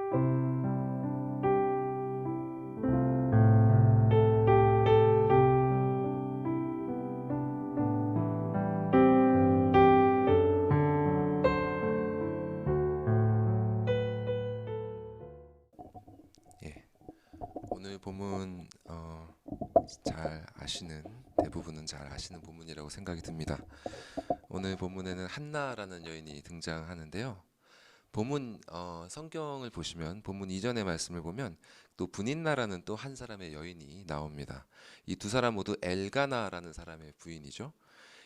예, 오늘 본문 잘 아시는 대부분은 잘 아시는 본문이라고 생각이 듭니다. 오늘 본문에는 한나라는 여인이 등장하는데요. 본문 성경을 보시면 본문 이전의 말씀을 보면 또 분인나라는 또 한 사람의 여인이 나옵니다. 이 두 사람 모두 엘가나라는 사람의 부인이죠.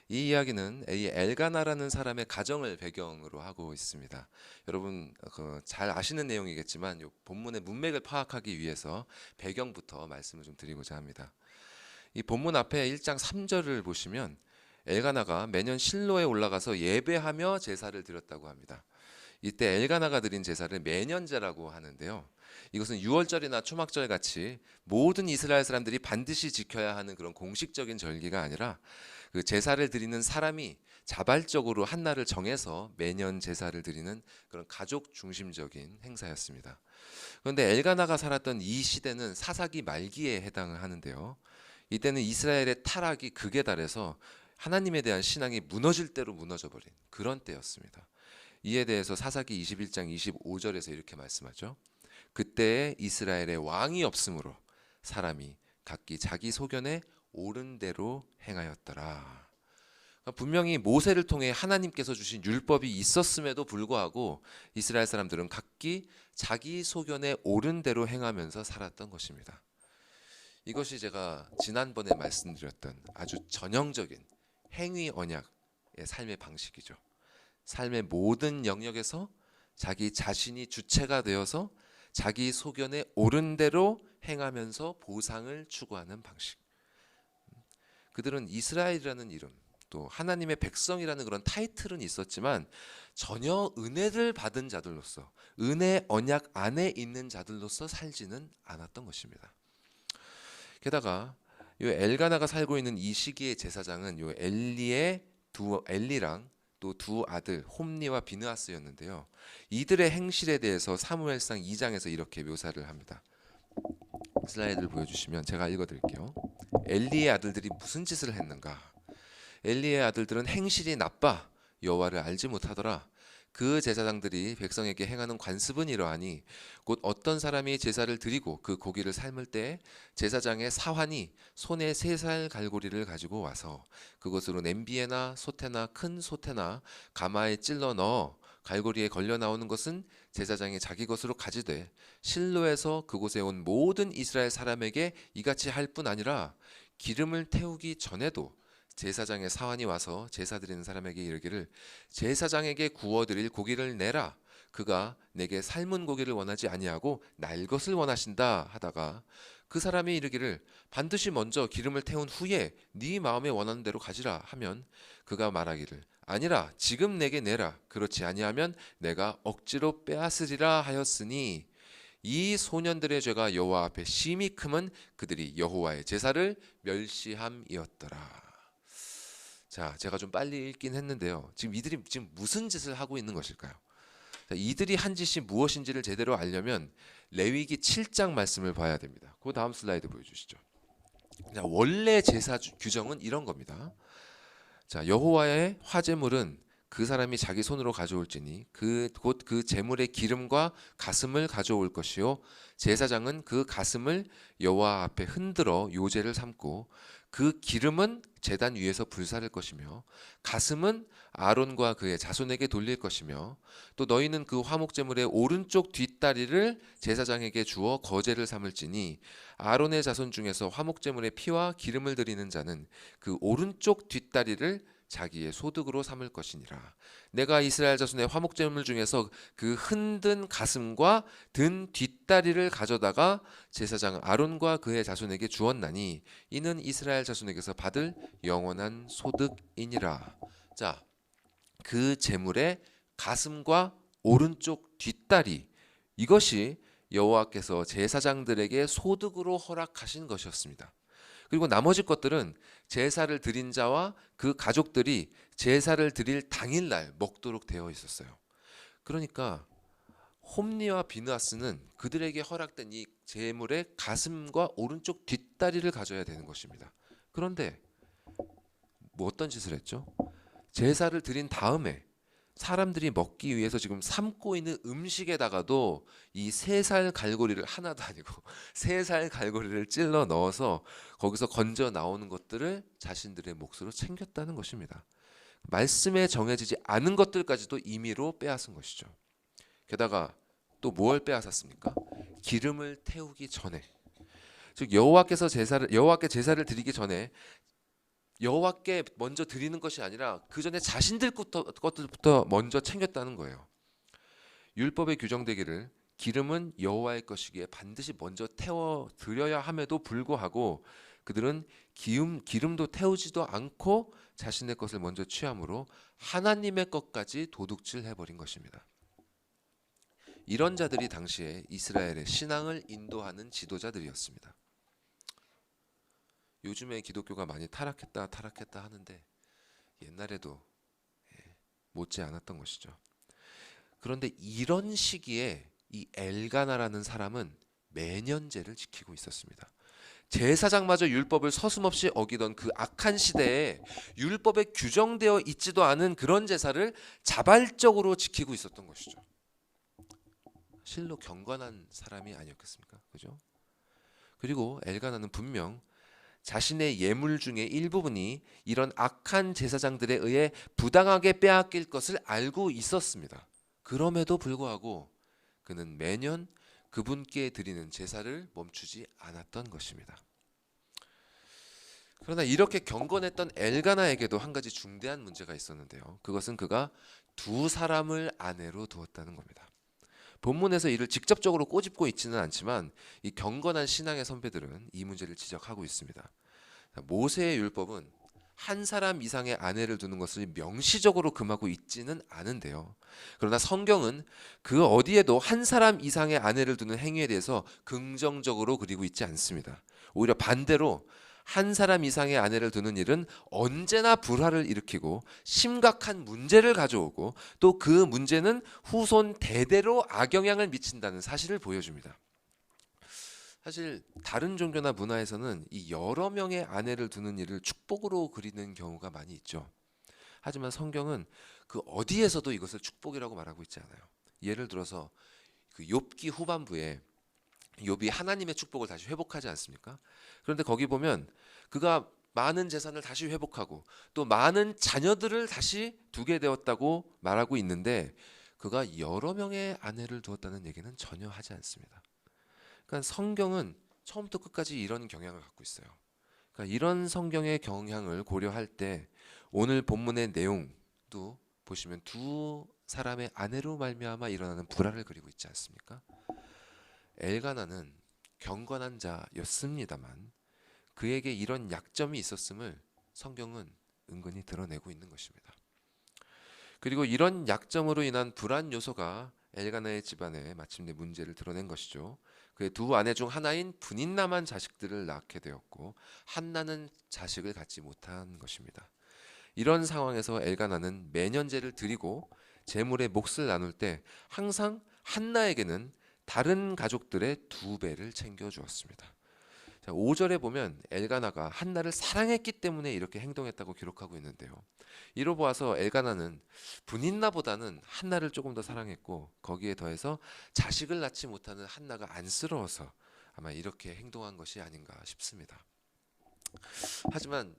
이 이야기는 이 엘가나라는 사람의 가정을 배경으로 하고 있습니다. 여러분 잘 아시는 내용이겠지만 이 본문의 문맥을 파악하기 위해서 배경부터 말씀을 좀 드리고자 합니다. 이 본문 앞에 1장 3절을 보시면 엘가나가 매년 실로에 올라가서 예배하며 제사를 드렸다고 합니다. 이때 엘가나가 드린 제사를 매년제라고 하는데요. 이것은 유월절이나 초막절 같이 모든 이스라엘 사람들이 반드시 지켜야 하는 그런 공식적인 절기가 아니라 그 제사를 드리는 사람이 자발적으로 한 날을 정해서 매년 제사를 드리는 그런 가족 중심적인 행사였습니다. 그런데 엘가나가 살았던 이 시대는 사사기 말기에 해당을 하는데요. 이때는 이스라엘의 타락이 극에 달해서 하나님에 대한 신앙이 무너질 대로 무너져 버린 그런 때였습니다. 이에 대해서 사사기 21장 25절에서 이렇게 말씀하죠. 그때에 이스라엘의 왕이 없으므로 사람이 각기 자기 소견에 옳은 대로 행하였더라. 분명히 모세를 통해 하나님께서 주신 율법이 있었음에도 불구하고 이스라엘 사람들은 각기 자기 소견에 옳은 대로 행하면서 살았던 것입니다. 이것이 제가 지난번에 말씀드렸던 아주 전형적인 행위 언약의 삶의 방식이죠. 삶의 모든 영역에서 자기 자신이 주체가 되어서 자기 소견에 옳은 대로 행하면서 보상을 추구하는 방식. 그들은 이스라엘이라는 이름, 또 하나님의 백성이라는 그런 타이틀은 있었지만 전혀 은혜를 받은 자들로서, 은혜 언약 안에 있는 자들로서 살지는 않았던 것입니다. 게다가 이 엘가나가 살고 있는 이 시기의 제사장은 이 엘리랑 또 두 아들 홈니와 비느하스였는데요. 이들의 행실에 대해서 사무엘상 2장에서 이렇게 묘사를 합니다. 슬라이드를 보여주시면 제가 읽어드릴게요. 엘리의 아들들이 무슨 짓을 했는가? 엘리의 아들들은 행실이 나빠 여호와를 알지 못하더라. 그 제사장들이 백성에게 행하는 관습은 이러하니 곧 어떤 사람이 제사를 드리고 그 고기를 삶을 때 제사장의 사환이 손에 3살 갈고리를 가지고 와서 그것으로 냄비에나 솥에나 큰 솥에나 가마에 찔러 넣어 갈고리에 걸려 나오는 것은 제사장이 자기 것으로 가지되 실로에서 그곳에 온 모든 이스라엘 사람에게 이같이 할 뿐 아니라 기름을 태우기 전에도 제사장의 사환이 와서 제사 드리는 사람에게 이르기를 제사장에게 구워드릴 고기를 내라. 그가 내게 삶은 고기를 원하지 아니하고 날 것을 원하신다 하다가 그 사람이 이르기를 반드시 먼저 기름을 태운 후에 네 마음에 원하는 대로 가지라 하면 그가 말하기를 아니라 지금 내게 내라. 그렇지 아니하면 내가 억지로 빼앗으리라 하였으니 이 소년들의 죄가 여호와 앞에 심히 크면 그들이 여호와의 제사를 멸시함이었더라. 자, 제가 좀 빨리 읽긴 했는데요. 지금 이들이 지금 무슨 짓을 하고 있는 것일까요? 자, 이들이 한 짓이 무엇인지를 제대로 알려면 레위기 7장 말씀을 봐야 됩니다. 그 다음 슬라이드 보여주시죠. 자, 원래 제사 규정은 이런 겁니다. 자, 여호와의 화제물은 그 사람이 자기 손으로 가져올지니 곧 그 제물의 기름과 가슴을 가져올 것이요 제사장은 그 가슴을 여호와 앞에 흔들어 요제를 삼고 그 기름은 제단 위에서 불사를 것이며 가슴은 아론과 그의 자손에게 돌릴 것이며 또 너희는 그 화목제물의 오른쪽 뒷다리를 제사장에게 주어 거제를 삼을지니 아론의 자손 중에서 화목제물의 피와 기름을 드리는 자는 그 오른쪽 뒷다리를 자기의 소득으로 삼을 것이니라. 내가 이스라엘 자손의 화목제물 중에서 그 흔든 가슴과 든 뒷다리를 가져다가 제사장 아론과 그의 자손에게 주었나니 이는 이스라엘 자손에게서 받을 영원한 소득이니라. 자, 그 제물의 가슴과 오른쪽 뒷다리, 이것이 여호와께서 제사장들에게 소득으로 허락하신 것이었습니다. 그리고 나머지 것들은 제사를 드린 자와 그 가족들이 제사를 드릴 당일날 먹도록 되어 있었어요. 그러니까 홈리와 비느하스는 그들에게 허락된 이 제물의 가슴과 오른쪽 뒷다리를 가져야 되는 것입니다. 그런데 뭐 어떤 짓을 했죠? 제사를 드린 다음에 사람들이 먹기 위해서 지금 삶고 있는 음식에다가도 이 3살 갈고리를, 하나도 아니고 3살 갈고리를 찔러 넣어서 거기서 건져 나오는 것들을 자신들의 몫으로 챙겼다는 것입니다. 말씀에 정해지지 않은 것들까지도 임의로 빼앗은 것이죠. 게다가 또 뭘 빼앗았습니까? 기름을 태우기 전에, 즉 여호와께 제사를 드리기 전에 여호와께 먼저 드리는 것이 아니라 그 전에 자신들 것들부터 먼저 챙겼다는 거예요. 율법에 규정되기를 기름은 여호와의 것이기에 반드시 먼저 태워 드려야 함에도 불구하고 그들은 기름도 태우지도 않고 자신의 것을 먼저 취함으로 하나님의 것까지 도둑질 해버린 것입니다. 이런 자들이 당시에 이스라엘의 신앙을 인도하는 지도자들이었습니다. 요즘에 기독교가 많이 타락했다 하는데 옛날에도 못지 않았던 것이죠. 그런데 이런 시기에 이 엘가나라는 사람은 매년제를 지키고 있었습니다. 제사장마저 율법을 서슴없이 어기던 그 악한 시대에 율법에 규정되어 있지도 않은 그런 제사를 자발적으로 지키고 있었던 것이죠. 실로 경건한 사람이 아니었겠습니까? 그죠? 그리고 엘가나는 분명 자신의 예물 중에 일부분이 이런 악한 제사장들에 의해 부당하게 빼앗길 것을 알고 있었습니다. 그럼에도 불구하고 그는 매년 그분께 드리는 제사를 멈추지 않았던 것입니다. 그러나 이렇게 경건했던 엘가나에게도 한 가지 중대한 문제가 있었는데요. 그것은 그가 2사람을 아내로 두었다는 겁니다. 본문에서 이를 직접적으로 꼬집고 있지는 않지만 이 경건한 신앙의 선배들은 이 문제를 지적하고 있습니다. 모세의 율법은 한 사람 이상의 아내를 두는 것을 명시적으로 금하고 있지는 않은데요. 그러나 성경은 그 어디에도 한 사람 이상의 아내를 두는 행위에 대해서 긍정적으로 그리고 있지 않습니다. 오히려 반대로 한 사람 이상의 아내를 두는 일은 언제나 불화를 일으키고 심각한 문제를 가져오고 또 그 문제는 후손 대대로 악영향을 미친다는 사실을 보여줍니다. 사실 다른 종교나 문화에서는 이 여러 명의 아내를 두는 일을 축복으로 그리는 경우가 많이 있죠. 하지만 성경은 그 어디에서도 이것을 축복이라고 말하고 있지 않아요. 예를 들어서 그 욥기 후반부에 욥이 하나님의 축복을 다시 회복하지 않습니까? 그런데 거기 보면 그가 많은 재산을 다시 회복하고 또 많은 자녀들을 다시 두게 되었다고 말하고 있는데 그가 여러 명의 아내를 두었다는 얘기는 전혀 하지 않습니다. 그러니까 성경은 처음부터 끝까지 이런 경향을 갖고 있어요. 그러니까 이런 성경의 경향을 고려할 때 오늘 본문의 내용도 보시면 2사람의 아내로 말미암아 일어나는 불화를 그리고 있지 않습니까? 엘가나는 경건한 자였습니다만 그에게 이런 약점이 있었음을 성경은 은근히 드러내고 있는 것입니다. 그리고 이런 약점으로 인한 불안 요소가 엘가나의 집안에 마침내 문제를 드러낸 것이죠. 그의 2 아내 중 하나인 브닌나만 자식들을 낳게 되었고 한나는 자식을 갖지 못한 것입니다. 이런 상황에서 엘가나는 매년제를 드리고 제물의 몫을 나눌 때 항상 한나에게는 다른 가족들의 2배를 챙겨주었습니다. 자, 5절에 보면 엘가나가 한나를 사랑했기 때문에 이렇게 행동했다고 기록하고 있는데요. 이로 보아서 엘가나는 분인나보다는 한나를 조금 더 사랑했고 거기에 더해서 자식을 낳지 못하는 한나가 안쓰러워서 아마 이렇게 행동한 것이 아닌가 싶습니다. 하지만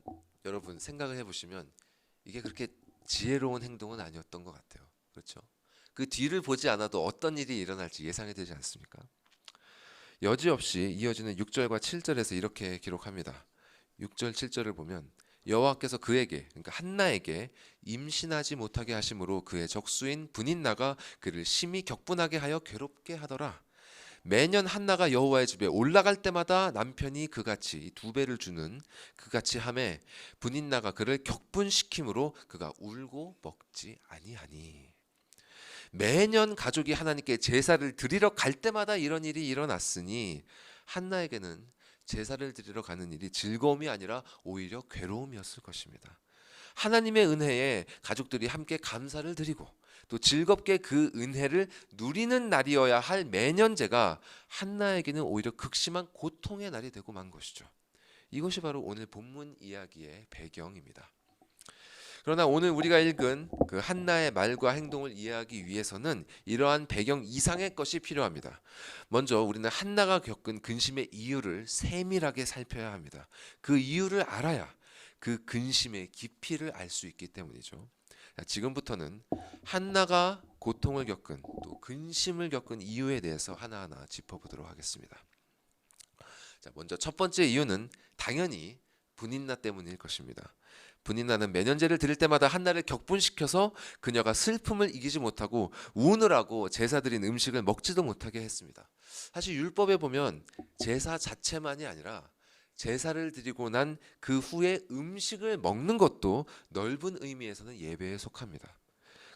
여러분 생각을 해보시면 이게 그렇게 지혜로운 행동은 아니었던 것 같아요. 그렇죠? 그 뒤를 보지 않아도 어떤 일이 일어날지 예상이 되지 않습니까? 여지없이 이어지는 6절과 7절에서 이렇게 기록합니다. 6절 7절을 보면 여호와께서 그에게 그러니까 한나에게 임신하지 못하게 하심으로 그의 적수인 브닌나가 그를 심히 격분하게 하여 괴롭게 하더라. 매년 한나가 여호와의 집에 올라갈 때마다 남편이 그같이 2배를 주는 그같이 하매 브닌나가 그를 격분시킴으로 그가 울고 먹지 아니하니. 매년 가족이 하나님께 제사를 드리러 갈 때마다 이런 일이 일어났으니 한나에게는 제사를 드리러 가는 일이 즐거움이 아니라 오히려 괴로움이었을 것입니다. 하나님의 은혜에 가족들이 함께 감사를 드리고 또 즐겁게 그 은혜를 누리는 날이어야 할 매년제가 한나에게는 오히려 극심한 고통의 날이 되고 만 것이죠. 이것이 바로 오늘 본문 이야기의 배경입니다. 그러나 오늘 우리가 읽은 그 한나의 말과 행동을 이해하기 위해서는 이러한 배경 이상의 것이 필요합니다. 먼저 우리는 한나가 겪은 근심의 이유를 세밀하게 살펴야 합니다. 그 이유를 알아야 그 근심의 깊이를 알 수 있기 때문이죠. 지금부터는 한나가 고통을 겪은 또 근심을 겪은 이유에 대해서 하나하나 짚어보도록 하겠습니다. 먼저 첫 번째 이유는 당연히 분인나 때문일 것입니다. 분인나는 매년제를 드릴 때마다 한나를 격분시켜서 그녀가 슬픔을 이기지 못하고 우느라고 제사 드린 음식을 먹지도 못하게 했습니다. 사실 율법에 보면 제사 자체만이 아니라 제사를 드리고 난 그 후에 음식을 먹는 것도 넓은 의미에서는 예배에 속합니다.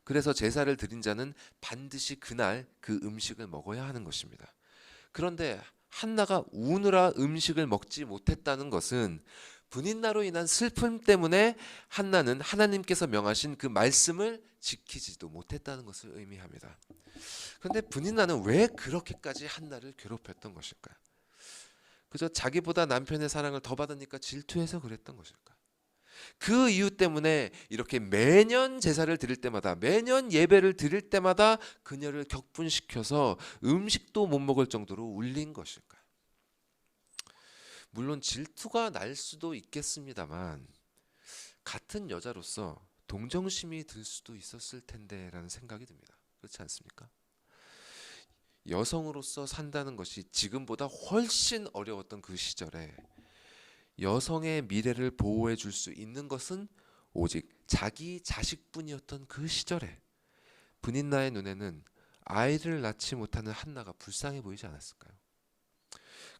그래서 제사를 드린 자는 반드시 그날 그 음식을 먹어야 하는 것입니다. 그런데 한나가 우느라 음식을 먹지 못했다는 것은 분인나로 인한 슬픔 때문에 한나는 하나님께서 명하신 그 말씀을 지키지도 못했다는 것을 의미합니다. 그런데 분인나는 왜 그렇게까지 한나를 괴롭혔던 것일까요? 그저 자기보다 남편의 사랑을 더 받으니까 질투해서 그랬던 것일까요? 그 이유 때문에 이렇게 매년 제사를 드릴 때마다 매년 예배를 드릴 때마다 그녀를 격분시켜서 음식도 못 먹을 정도로 울린 것일까요? 물론 질투가 날 수도 있겠습니다만 같은 여자로서 동정심이 들 수도 있었을 텐데라는 생각이 듭니다. 그렇지 않습니까? 여성으로서 산다는 것이 지금보다 훨씬 어려웠던 그 시절에 여성의 미래를 보호해 줄 수 있는 것은 오직 자기 자식뿐이었던 그 시절에 분인나의 눈에는 아이를 낳지 못하는 한나가 불쌍해 보이지 않았을까요?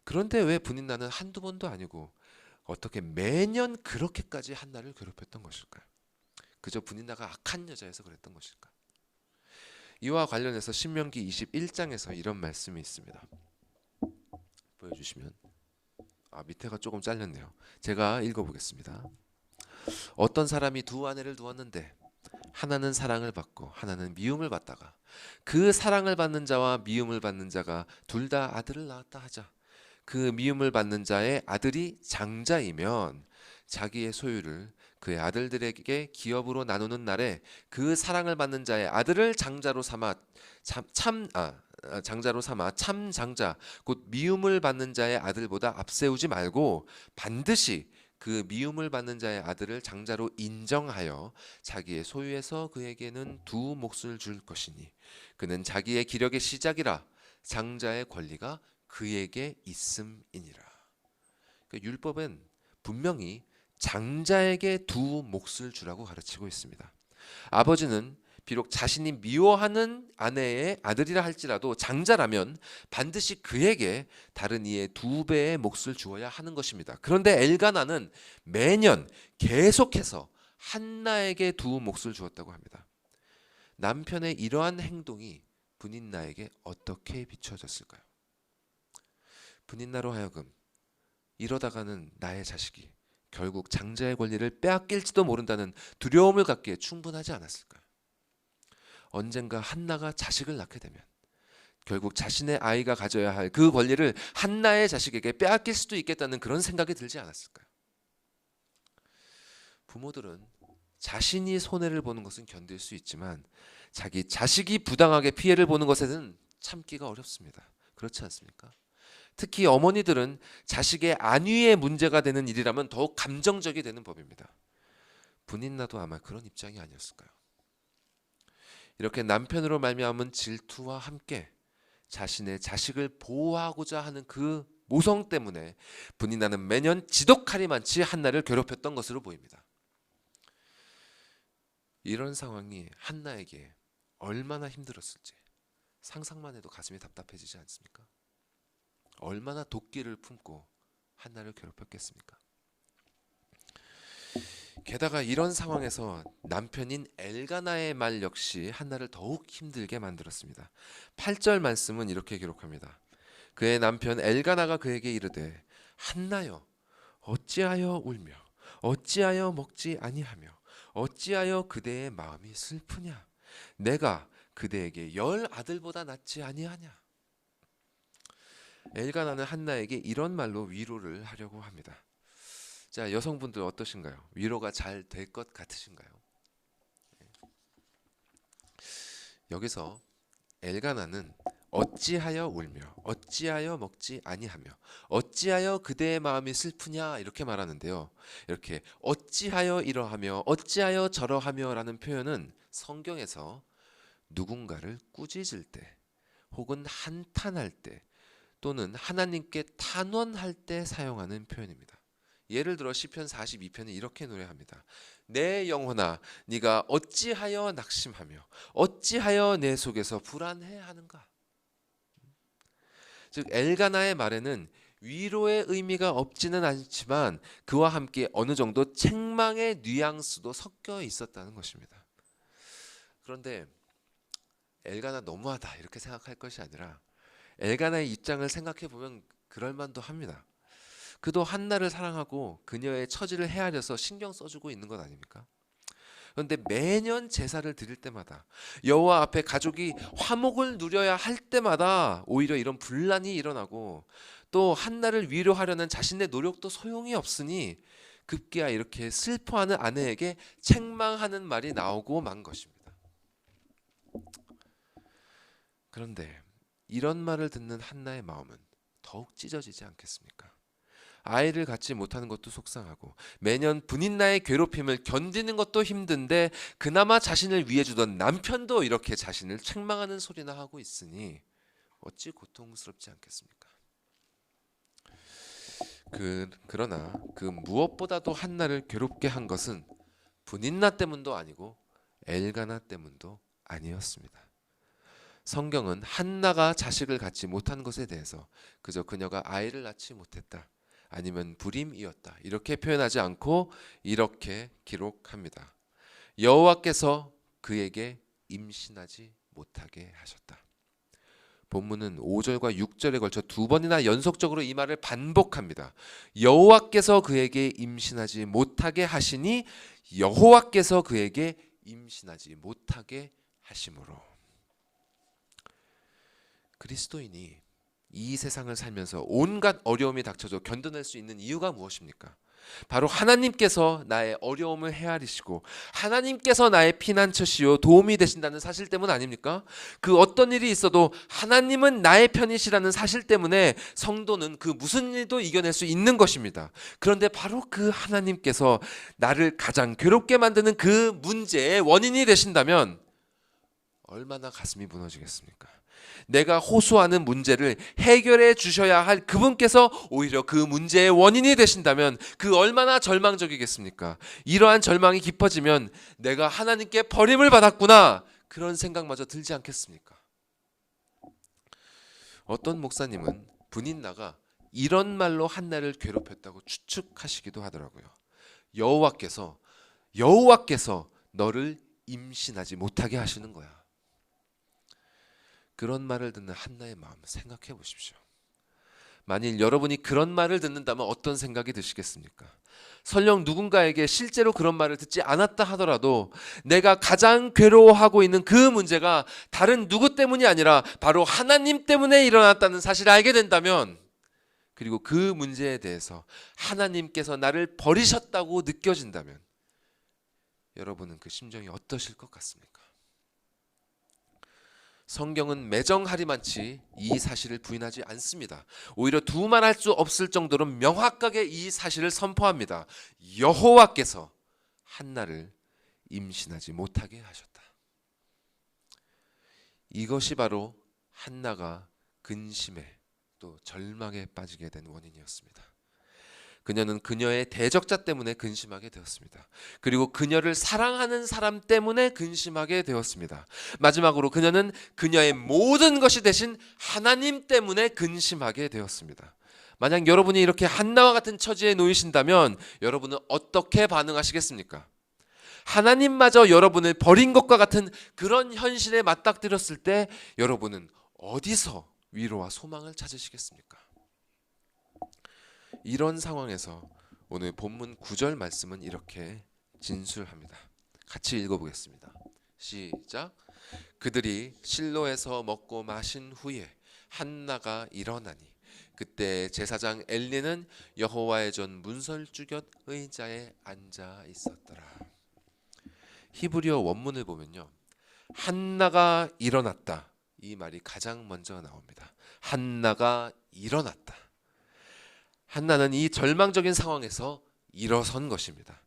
그런데 왜 분인나는 한두 번도 아니고 어떻게 매년 그렇게까지 한나를 괴롭혔던 것일까요? 그저 분인나가 악한 여자여서 그랬던 것일까요? 이와 관련해서 신명기 21장에서 이런 말씀이 있습니다. 보여주시면 밑에가 조금 잘렸네요. 제가 읽어보겠습니다. 어떤 사람이 두 아내를 두었는데 하나는 사랑을 받고 하나는 미움을 받다가 그 사랑을 받는 자와 미움을 받는 자가 둘 다 아들을 낳았다 하자. 그 미움을 받는 자의 아들이 장자이면 자기의 소유를 그의 아들들에게 기업으로 나누는 날에 그 사랑을 받는 자의 아들을 장자로 삼아 참 장자 곧 미움을 받는 자의 아들보다 앞세우지 말고 반드시 그 미움을 받는 자의 아들을 장자로 인정하여 자기의 소유에서 그에게는 두 몫을 줄 것이니 그는 자기의 기력의 시작이라 장자의 권리가 그에게 있음이니라. 그러니까 율법은 분명히 장자에게 두 몫을 주라고 가르치고 있습니다. 아버지는 비록 자신이 미워하는 아내의 아들이라 할지라도 장자라면 반드시 그에게 다른 이의 두 배의 몫을 주어야 하는 것입니다. 그런데 엘가나는 매년 계속해서 한나에게 두 몫을 주었다고 합니다. 남편의 이러한 행동이 분인나에게 어떻게 비춰졌을까요? 분인나로 하여금 이러다가는 나의 자식이 결국 장자의 권리를 빼앗길지도 모른다는 두려움을 갖기에 충분하지 않았을까요? 언젠가 한나가 자식을 낳게 되면 결국 자신의 아이가 가져야 할 그 권리를 한나의 자식에게 빼앗길 수도 있겠다는 그런 생각이 들지 않았을까요? 부모들은 자신이 손해를 보는 것은 견딜 수 있지만 자기 자식이 부당하게 피해를 보는 것에는 참기가 어렵습니다. 그렇지 않습니까? 특히 어머니들은 자식의 안위에 문제가 되는 일이라면 더욱 감정적이 되는 법입니다. 분인나도 아마 그런 입장이 아니었을까요? 이렇게 남편으로 말미암은 질투와 함께 자신의 자식을 보호하고자 하는 그 모성 때문에 분인나는 매년 지독하리만치 한나를 괴롭혔던 것으로 보입니다. 이런 상황이 한나에게 얼마나 힘들었을지 상상만 해도 가슴이 답답해지지 않습니까? 얼마나 도끼를 품고 한나를 괴롭혔겠습니까? 게다가 이런 상황에서 남편인 엘가나의 말 역시 한나를 더욱 힘들게 만들었습니다. 8절 말씀은 이렇게 기록합니다. 그의 남편 엘가나가 그에게 이르되 한나여 어찌하여 울며 어찌하여 먹지 아니하며 어찌하여 그대의 마음이 슬프냐? 내가 그대에게 10 아들보다 낫지 아니하냐? 엘가나는 한나에게 이런 말로 위로를 하려고 합니다. 자, 여성분들 어떠신가요? 위로가 잘 될 것 같으신가요? 여기서 엘가나는 어찌하여 울며 어찌하여 먹지 아니하며 어찌하여 그대의 마음이 슬프냐 이렇게 말하는데요. 이렇게 어찌하여 이러하며 어찌하여 저러하며라는 표현은 성경에서 누군가를 꾸짖을 때 혹은 한탄할 때 또는 하나님께 탄원할 때 사용하는 표현입니다. 예를 들어 시편 42편은 이렇게 노래합니다. 내 영혼아 네가 어찌하여 낙심하며 어찌하여 내 속에서 불안해하는가. 즉 엘가나의 말에는 위로의 의미가 없지는 않지만 그와 함께 어느 정도 책망의 뉘앙스도 섞여 있었다는 것입니다. 그런데 엘가나 너무하다 이렇게 생각할 것이 아니라 엘가나의 입장을 생각해 보면 그럴 만도 합니다. 그도 한나를 사랑하고 그녀의 처지를 헤아려서 신경 써주고 있는 것 아닙니까? 그런데 매년 제사를 드릴 때마다 여호와 앞에 가족이 화목을 누려야 할 때마다 오히려 이런 분란이 일어나고 또 한나를 위로하려는 자신의 노력도 소용이 없으니 급기야 이렇게 슬퍼하는 아내에게 책망하는 말이 나오고 만 것입니다. 그런데 이런 말을 듣는 한나의 마음은 더욱 찢어지지 않겠습니까? 아이를 갖지 못하는 것도 속상하고 매년 분인나의 괴롭힘을 견디는 것도 힘든데 그나마 자신을 위해 주던 남편도 이렇게 자신을 책망하는 소리나 하고 있으니 어찌 고통스럽지 않겠습니까? 그러나 그 무엇보다도 한나를 괴롭게 한 것은 분인나 때문도 아니고 엘가나 때문도 아니었습니다. 성경은 한나가 자식을 갖지 못한 것에 대해서 그저 그녀가 아이를 낳지 못했다 아니면 불임이었다 이렇게 표현하지 않고 이렇게 기록합니다. 여호와께서 그에게 임신하지 못하게 하셨다. 본문은 5절과 6절에 걸쳐 두 번이나 연속적으로 이 말을 반복합니다. 여호와께서 그에게 임신하지 못하게 하시니 여호와께서 그에게 임신하지 못하게 하심으로. 그리스도인이 이 세상을 살면서 온갖 어려움이 닥쳐도 견뎌낼 수 있는 이유가 무엇입니까? 바로 하나님께서 나의 어려움을 헤아리시고 하나님께서 나의 피난처시요 도움이 되신다는 사실 때문 아닙니까? 그 어떤 일이 있어도 하나님은 나의 편이시라는 사실 때문에 성도는 그 무슨 일도 이겨낼 수 있는 것입니다. 그런데 바로 그 하나님께서 나를 가장 괴롭게 만드는 그 문제의 원인이 되신다면 얼마나 가슴이 무너지겠습니까? 내가 호소하는 문제를 해결해 주셔야 할 그분께서 오히려 그 문제의 원인이 되신다면 그 얼마나 절망적이겠습니까? 이러한 절망이 깊어지면 내가 하나님께 버림을 받았구나 그런 생각마저 들지 않겠습니까? 어떤 목사님은 분인나가 이런 말로 한나를 괴롭혔다고 추측하시기도 하더라고요. 여호와께서 너를 임신하지 못하게 하시는 거야. 그런 말을 듣는 한나의 마음 생각해 보십시오. 만일 여러분이 그런 말을 듣는다면 어떤 생각이 드시겠습니까? 설령 누군가에게 실제로 그런 말을 듣지 않았다 하더라도 내가 가장 괴로워하고 있는 그 문제가 다른 누구 때문이 아니라 바로 하나님 때문에 일어났다는 사실을 알게 된다면 그리고 그 문제에 대해서 하나님께서 나를 버리셨다고 느껴진다면 여러분은 그 심정이 어떠실 것 같습니까? 성경은 매정하리만치 이 사실을 부인하지 않습니다. 오히려 두말할 수 없을 정도로 명확하게 이 사실을 선포합니다. 여호와께서 한나를 임신하지 못하게 하셨다. 이것이 바로 한나가 근심에 또 절망에 빠지게 된 원인이었습니다. 그녀는 그녀의 대적자 때문에 근심하게 되었습니다. 그리고 그녀를 사랑하는 사람 때문에 근심하게 되었습니다. 마지막으로 그녀는 그녀의 모든 것이 되신 하나님 때문에 근심하게 되었습니다. 만약 여러분이 이렇게 한나와 같은 처지에 놓이신다면 여러분은 어떻게 반응하시겠습니까? 하나님마저 여러분을 버린 것과 같은 그런 현실에 맞닥뜨렸을 때 여러분은 어디서 위로와 소망을 찾으시겠습니까? 이런 상황에서 오늘 본문 9절 말씀은 이렇게 진술합니다. 같이 읽어보겠습니다. 시작. 그들이 실로에서 먹고 마신 후에 한나가 일어나니 그때 제사장 엘리는 여호와의 전 문설주곁 의자에 앉아 있었더라. 히브리어 원문을 보면요, 한나가 일어났다, 이 말이 가장 먼저 나옵니다. 한나가 일어났다. 한나는 이 절망적인 상황에서 일어선 것입니다.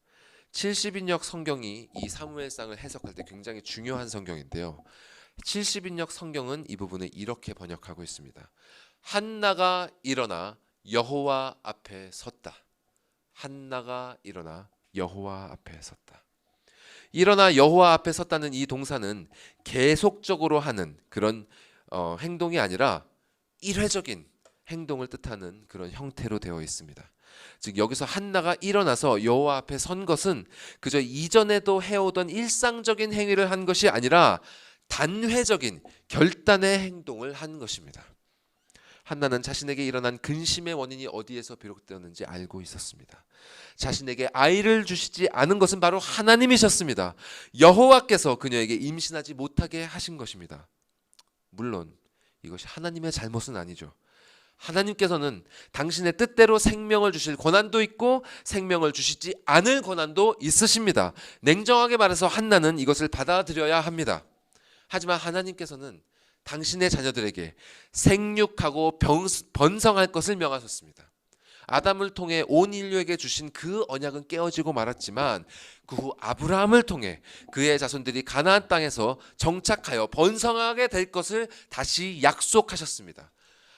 70인역 성경이 이 사무엘상을 해석할 때 굉장히 중요한 성경인데요, 70인역 성경은 이 부분을 이렇게 번역하고 있습니다. 한나가 일어나 여호와 앞에 섰다. 한나가 일어나 여호와 앞에 섰다. 일어나 여호와 앞에 섰다는 이 동사는 계속적으로 하는 그런 행동이 아니라 일회적인 행동을 뜻하는 그런 형태로 되어 있습니다. 즉 여기서 한나가 일어나서 여호와 앞에 선 것은 그저 이전에도 해오던 일상적인 행위를 한 것이 아니라 단회적인 결단의 행동을 한 것입니다. 한나는 자신에게 일어난 근심의 원인이 어디에서 비롯되었는지 알고 있었습니다. 자신에게 아이를 주시지 않은 것은 바로 하나님이셨습니다. 여호와께서 그녀에게 임신하지 못하게 하신 것입니다. 물론 이것이 하나님의 잘못은 아니죠. 하나님께서는 당신의 뜻대로 생명을 주실 권한도 있고 생명을 주시지 않을 권한도 있으십니다. 냉정하게 말해서 한나는 이것을 받아들여야 합니다. 하지만 하나님께서는 당신의 자녀들에게 생육하고 번성할 것을 명하셨습니다. 아담을 통해 온 인류에게 주신 그 언약은 깨어지고 말았지만 그 후 아브라함을 통해 그의 자손들이 가나안 땅에서 정착하여 번성하게 될 것을 다시 약속하셨습니다.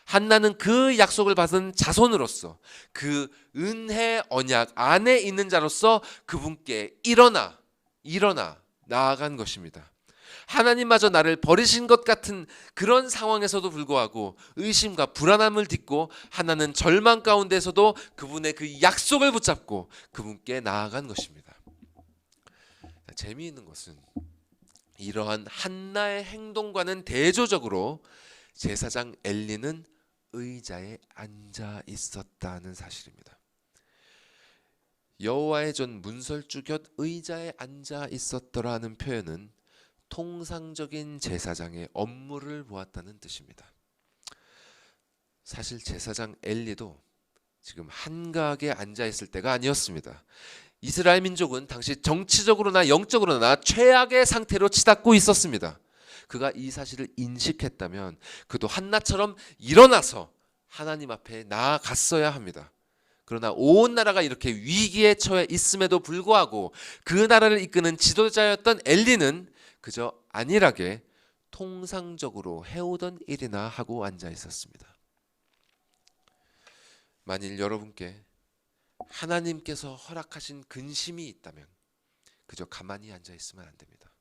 한나는 그 약속을 받은 자손으로서 그 은혜 언약 안에 있는 자로서 그분께 일어나 나아간 것입니다. 하나님마저 나를 버리신 것 같은 그런 상황에서도 불구하고 의심과 불안함을 딛고 한나는 절망 가운데서도 그분의 그 약속을 붙잡고 그분께 나아간 것입니다. 재미있는 것은 이러한 한나의 행동과는 대조적으로 제사장 엘리는 의자에 앉아 있었다는 사실입니다. 여호와의 전 문설주곁 의자에 앉아 있었더라는 표현은 통상적인 제사장의 업무를 보았다는 뜻입니다. 사실 제사장 엘리도 지금 한가하게 앉아 있을 때가 아니었습니다. 이스라엘 민족은 당시 정치적으로나 영적으로나 최악의 상태로 치닫고 있었습니다. 그가 이 사실을 인식했다면 그도 한나처럼 일어나서 하나님 앞에 나아갔어야 합니다. 그러나 온 나라가 이렇게 위기에 처해 있음에도 불구하고 그 나라를 이끄는 지도자였던 엘리는 그저 안일하게 통상적으로 해오던 일이나 하고 앉아 있었습니다. 만일 여러분께 하나님께서 허락하신 근심이 있다면 그저 가만히 앉아 있으면 안 됩니다.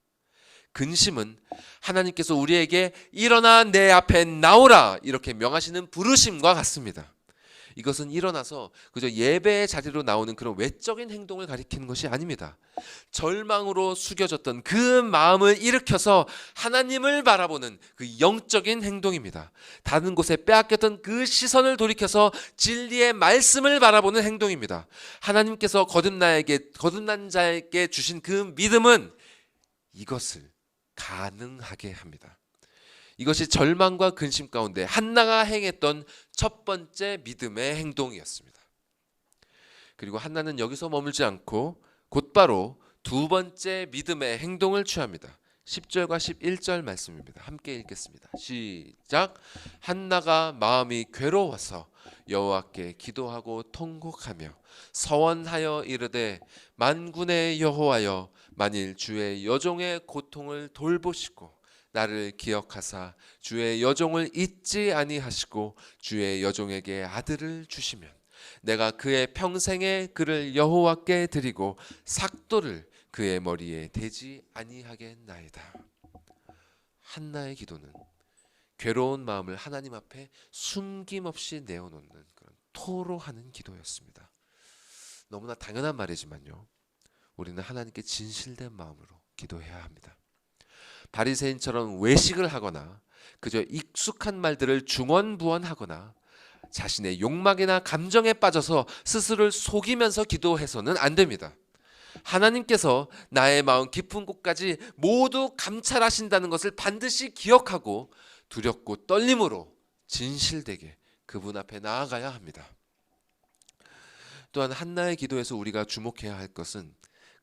근심은 하나님께서 우리에게 일어나 내 앞에 나오라 이렇게 명하시는 부르심과 같습니다. 이것은 일어나서 그저 예배의 자리로 나오는 그런 외적인 행동을 가리키는 것이 아닙니다. 절망으로 숙여졌던 그 마음을 일으켜서 하나님을 바라보는 그 영적인 행동입니다. 다른 곳에 빼앗겼던 그 시선을 돌이켜서 진리의 말씀을 바라보는 행동입니다. 하나님께서 거듭난 자에게 주신 그 믿음은 이것을 가능하게 합니다. 이것이 절망과 근심 가운데 한나가 행했던 첫 번째 믿음의 행동이었습니다. 그리고 한나는 여기서 머물지 않고 곧바로 두 번째 믿음의 행동을 취합니다. 10절과 11절 말씀입니다. 함께 읽겠습니다. 시작. 한나가 마음이 괴로워서 여호와께 기도하고 통곡하며 서원하여 이르되 만군의 여호와여 만일 주의 여종의 고통을 돌보시고 나를 기억하사 주의 여종을 잊지 아니하시고 주의 여종에게 아들을 주시면 내가 그의 평생에 그를 여호와께 드리고 삭도를 그의 머리에 대지 아니하겠나이다. 한나의 기도는 괴로운 마음을 하나님 앞에 숨김없이 내어놓는 그런 토로하는 기도였습니다. 너무나 당연한 말이지만요, 우리는 하나님께 진실된 마음으로 기도해야 합니다. 바리새인처럼 외식을 하거나 그저 익숙한 말들을 중언부언하거나 자신의 욕망이나 감정에 빠져서 스스로를 속이면서 기도해서는 안 됩니다. 하나님께서 나의 마음 깊은 곳까지 모두 감찰하신다는 것을 반드시 기억하고 두렵고 떨림으로 진실되게 그분 앞에 나아가야 합니다. 또한 한나의 기도에서 우리가 주목해야 할 것은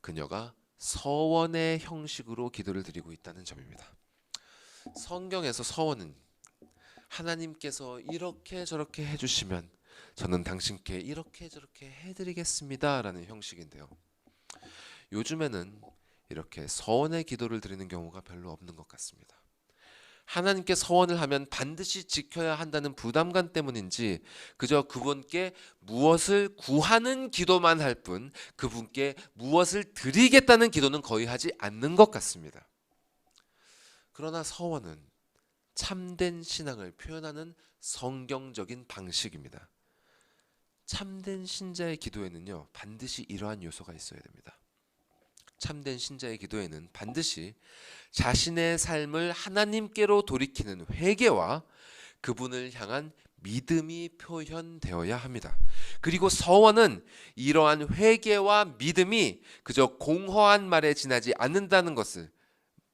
그녀가 서원의 형식으로 기도를 드리고 있다는 점입니다. 성경에서 서원은 하나님께서 이렇게 저렇게 해주시면 저는 당신께 이렇게 저렇게 해드리겠습니다 라는 형식인데요. 요즘에는 이렇게 서원의 기도를 드리는 경우가 별로 없는 것 같습니다. 하나님께 서원을 하면 반드시 지켜야 한다는 부담감 때문인지 그저 그분께 무엇을 구하는 기도만 할 뿐 그분께 무엇을 드리겠다는 기도는 거의 하지 않는 것 같습니다. 그러나 서원은 참된 신앙을 표현하는 성경적인 방식입니다. 참된 신자의 기도에는요, 반드시 이러한 요소가 있어야 됩니다. 참된 신자의 기도에는 반드시 자신의 삶을 하나님께로 돌이키는 회개와 그분을 향한 믿음이 표현되어야 합니다. 그리고 서원은 이러한 회개와 믿음이 그저 공허한 말에 지나지 않는다는 것을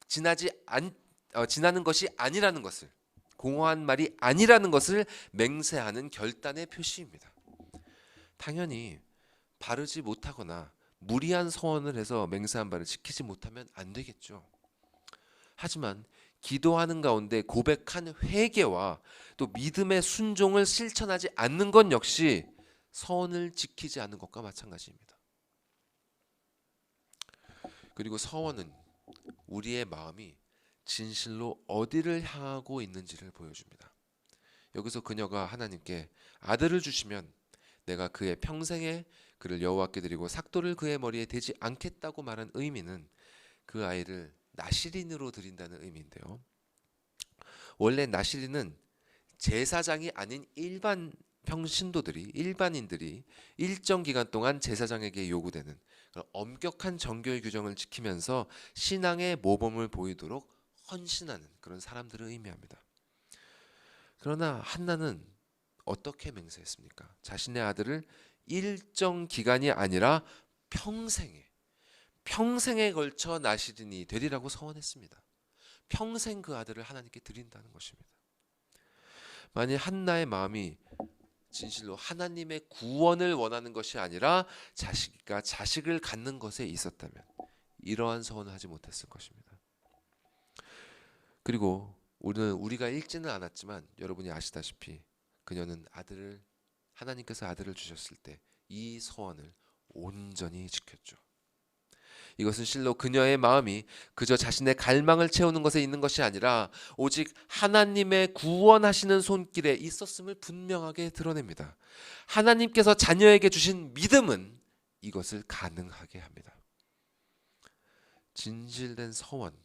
지나는 것이 아니라는 것을 공허한 말이 아니라는 것을 맹세하는 결단의 표시입니다. 당연히 바르지 못하거나 무리한 서원을 해서 맹세한 바를 지키지 못하면 안 되겠죠. 하지만 기도하는 가운데 고백한 회개와 또 믿음의 순종을 실천하지 않는 것 역시 서원을 지키지 않는 것과 마찬가지입니다. 그리고 서원은 우리의 마음이 진실로 어디를 향하고 있는지를 보여줍니다. 여기서 그녀가 하나님께 아들을 주시면 내가 그의 평생에 그를 여호와께 드리고 삭도를 그의 머리에 대지 않겠다고 말한 의미는 그 아이를 나시린으로 드린다는 의미인데요. 원래 나시린은 제사장이 아닌 일반 평신도들이 일반인들이 일정 기간 동안 제사장에게 요구되는 그런 엄격한 정결 규정을 지키면서 신앙의 모범을 보이도록 헌신하는 그런 사람들을 의미합니다. 그러나 한나는 어떻게 맹세했습니까? 자신의 아들을 일정 기간이 아니라 평생에 걸쳐 나시린이 되리라고 서원했습니다. 평생 그 아들을 하나님께 드린다는 것입니다. 만일 한나의 마음이 진실로 하나님의 구원을 원하는 것이 아니라 자식을 갖는 것에 있었다면 이러한 서원을 하지 못했을 것입니다. 그리고 우리가 읽지는 않았지만 여러분이 아시다시피 그녀는 하나님께서 아들을 주셨을 때 이 서원을 온전히 지켰죠. 이것은 실로 그녀의 마음이 그저 자신의 갈망을 채우는 것에 있는 것이 아니라 오직 하나님의 구원하시는 손길에 있었음을 분명하게 드러냅니다. 하나님께서 자녀에게 주신 믿음은 이것을 가능하게 합니다. 진실된 서원.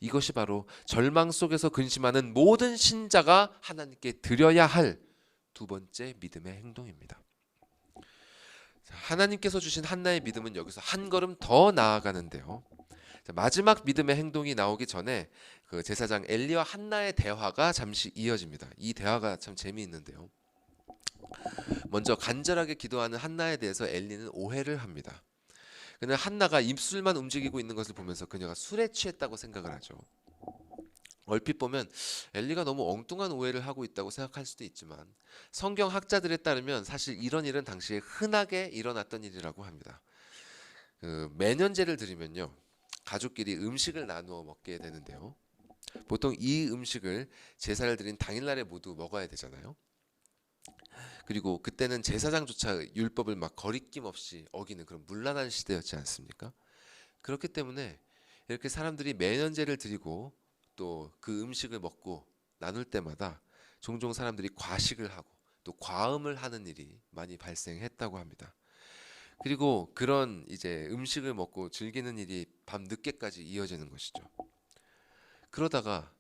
이것이 바로 절망 속에서 근심하는 모든 신자가 하나님께 드려야 할 두 번째 믿음의 행동입니다. 하나님께서 주신 한나의 믿음은 여기서 한 걸음 더 나아가는데요. 마지막 믿음의 행동이 나오기 전에 그 제사장 엘리와 한나의 대화가 잠시 이어집니다. 이 대화가 참 재미있는데요. 먼저 간절하게 기도하는 한나에 대해서 엘리는 오해를 합니다. 그는 한나가 입술만 움직이고 있는 것을 보면서 그녀가 술에 취했다고 생각을 하죠. 얼핏 보면 엘리가 너무 엉뚱한 오해를 하고 있다고 생각할 수도 있지만 성경 학자들에 따르면 사실 이런 일은 당시에 흔하게 일어났던 일이라고 합니다. 매년제를 드리면요, 가족끼리 음식을 나누어 먹게 되는데요. 보통 이 음식을 제사를 드린 당일날에 모두 먹어야 되잖아요. 그리고 그때는 제사장조차 율법을 막 거리낌 없이 어기는 그런 문란한 시대였지 않습니까? 그렇기 때문에 이렇게 사람들이 매년제를 드리고 또 그 음식을 먹고 나눌 때마다 종종 사람들이 과식을 하고 또 과음을 하는 일이 많이 발생했다고 합니다. 그리고 그런 이제 음식을 먹고 즐기는 일이 밤 늦게까지 이어지는 것이죠. 그러다가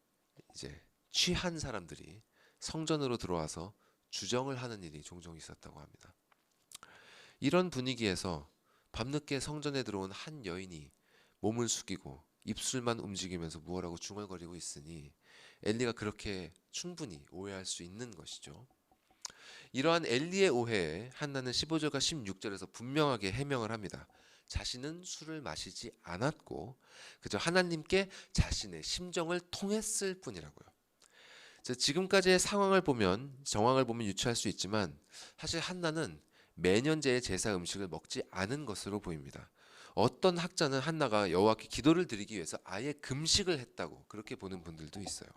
이제 취한 사람들이 성전으로 들어와서 주정을 하는 일이 종종 있었다고 합니다. 이런 분위기에서 밤늦게 성전에 들어온 한 여인이 몸을 숙이고 입술만 움직이면서 무엇라고 중얼거리고 있으니 엘리가 그렇게 충분히 오해할 수 있는 것이죠. 이러한 엘리의 오해에 한나는 15절과 16절에서 분명하게 해명을 합니다. 자신은 술을 마시지 않았고 그저 하나님께 자신의 심정을 통했을 뿐이라고요. 지금까지의 상황을 보면 정황을 보면 유추할 수 있지만 사실 한나는 매년제의 제사 음식을 먹지 않은 것으로 보입니다. 어떤 학자는 한나가 여호와께 기도를 드리기 위해서 아예 금식을 했다고 그렇게 보는 분들도 있어요.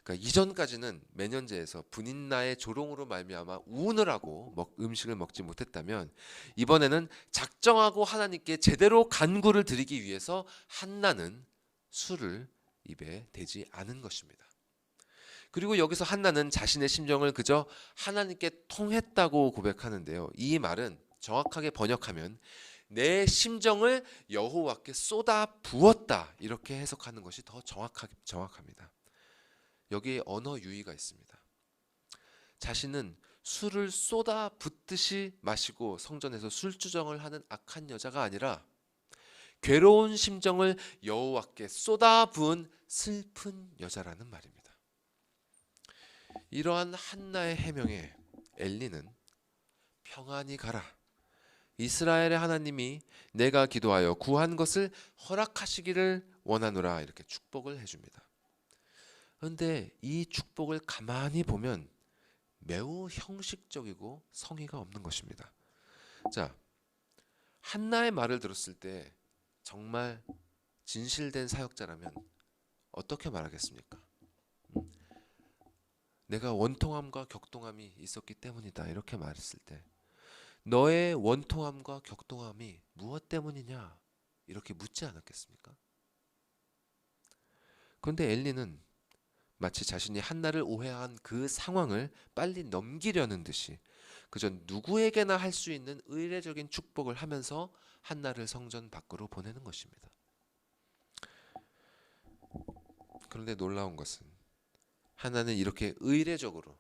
그러니까 이전까지는 매년제에서 분인나의 조롱으로 말미암아 우운을 하고 음식을 먹지 못했다면 이번에는 작정하고 하나님께 제대로 간구를 드리기 위해서 한나는 술을 입에 대지 않은 것입니다. 그리고 여기서 한나는 자신의 심정을 그저 하나님께 통했다고 고백하는데요. 이 말은 정확하게 번역하면 내 심정을 여호와께 쏟아 부었다 이렇게 해석하는 것이 더 정확합니다. 여기에 언어 유희가 있습니다. 자신은 술을 쏟아 붓듯이 마시고 성전에서 술주정을 하는 악한 여자가 아니라 괴로운 심정을 여호와께 쏟아 부은 슬픈 여자라는 말입니다. 이러한 한나의 해명에 엘리는 평안히 가라. 이스라엘의 하나님이 내가 기도하여 구한 것을 허락하시기를 원하노라 이렇게 축복을 해줍니다. 그런데 이 축복을 가만히 보면 매우 형식적이고 성의가 없는 것입니다. 자, 한나의 말을 들었을 때 정말 진실된 사역자라면 어떻게 말하겠습니까? 내가 원통함과 격동함이 있었기 때문이다 이렇게 말했을 때 너의 원통함과 격동함이 무엇 때문이냐 이렇게 묻지 않았겠습니까? 그런데 엘리는 마치 자신이 한나를 오해한 그 상황을 빨리 넘기려는 듯이 그저 누구에게나 할 수 있는 의례적인 축복을 하면서 한나를 성전 밖으로 보내는 것입니다. 그런데 놀라운 것은 한나는 이렇게 의례적으로